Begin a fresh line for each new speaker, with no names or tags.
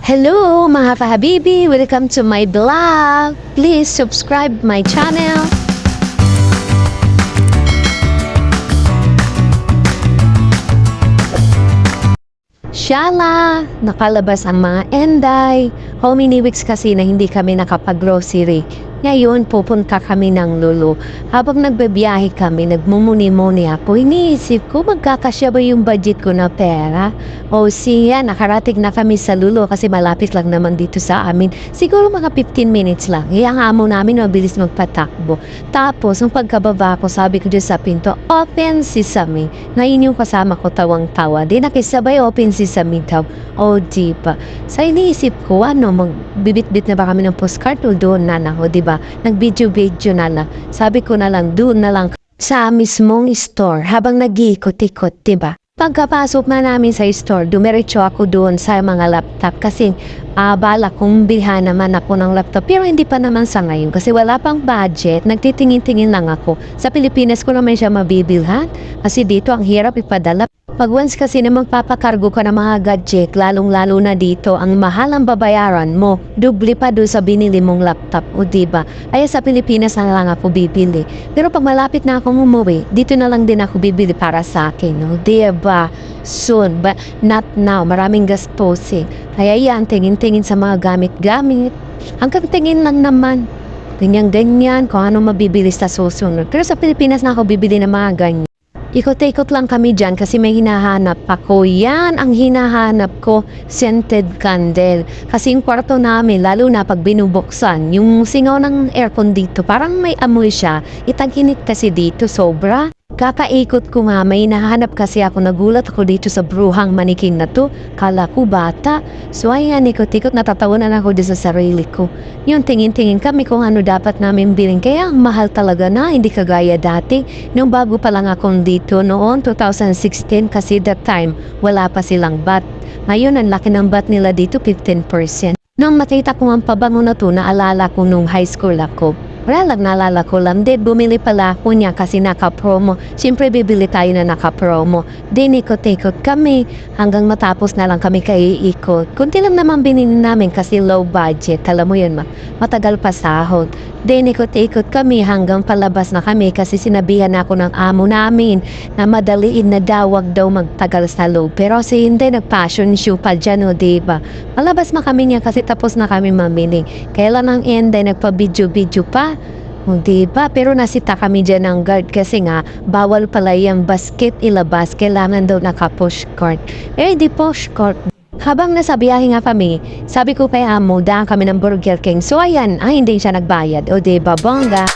Hello mga kahabibi! Welcome to my vlog! Please subscribe my channel! Shala! Nakalabas ang mga enday. How many weeks kasi na hindi kami nakapag-grocery. Ngayon, pupunta kami ng Lulu. Habang nagbabiyahe kami, nagmumuni-muni ako. Iniisip ko, magkakasya ba yung budget ko na pera? O siya, nakarating na kami sa Lulu kasi malapit lang naman dito sa amin. Siguro mga 15 minutes lang. Iyang amo namin, mabilis magpatakbo. Tapos, nung pagkababa ko, sabi ko dyan sa pinto, open sesame. Ngayon yung kasama ko tawang-tawa. Di nakisabay open sesame daw. O diba? Sa iniisip ko, magbibit-bit na ba kami ng postcard o doon na ako, diba? Nag-video-video na lang. Sabi ko na lang, doon na lang sa mismong store habang nag-iikot-ikot, diba? Pagkapasok na namin sa store, dumiretso ako doon sa mga laptop kasi bala kong bilhan naman ako ng laptop pero hindi pa naman sa ngayon kasi wala pang budget, nagtitingin-tingin lang ako. Sa Pilipinas ko naman siya mabibilhan kasi dito ang hirap ipadala. Pag once kasi na magpapakargo ka ng mga gadget, lalong-lalo na dito, ang mahal ang babayaran mo, dubli pa doon sa binili mong laptop, o diba? Ay sa Pilipinas na lang ako bibili. Pero pag malapit na akong umuwi, dito na lang din ako bibili para sa akin, no? Diba? Soon, but not now. Maraming gastusin. Kaya yan, tingin-tingin sa mga gamit-gamit. Hanggang tingin lang naman. Ganyan-ganyan, kung ano mabibili sa susunod. Pero sa Pilipinas na ako bibili ng mga ganyan. Ikot-ikot lang kami dyan kasi may hinahanap ako. Yan ang hinahanap ko, scented candle. Kasi yung kwarto namin, lalo na pag binubuksan, yung singaw ng aircon dito, parang may amoy siya. Itag-init kasi dito, sobra. Kakaikot ko nga, may hinahanap kasi ako, nagulat ako dito sa bruhang manikin na to. Kala ko bata. So ayan, ikot-ikot, natatawanan ako dito sa sarili ko. Yung tingin-tingin kami kung ano dapat namin bilhin. Kaya ang mahal talaga na, hindi kagaya dati. Nung bago pa lang akong dito noon, 2016, kasi that time, wala pa silang bat. Ngayon, ang laki ng bat nila dito, 15%. Nung makita ko ang pabango na to, naalala ko nung high school ako. Wala lang, naalala ko lang. Bumili pala ako niya kasi naka-promo. Siyempre, bibili tayo na naka-promo. Ikot-ikot kami hanggang matapos na lang kami kaiikot. Kunti lang naman binili namin kasi low budget. Alam mo yun, matagal pa sahod. Ikot-ikot kami hanggang palabas na kami kasi sinabihan ako ng amo namin na madaliin na dawag daw magtagal sa loob. Pero si hindi, nag-passion show pa dyan, o diba? Malabas na kami niya kasi tapos na kami mamili. Kailan ang ende, nagpa-video-video pa. Diba? Pero nasita kami dyan ng guard kasi nga bawal pala yung basket ilabas, kailangan daw naka-push cart. Di push cart. Habang nasa biyahe nga kami, sabi ko kay amo, daan kami ng Burger King. So ayan, hindi siya nagbayad. O diba, bongga.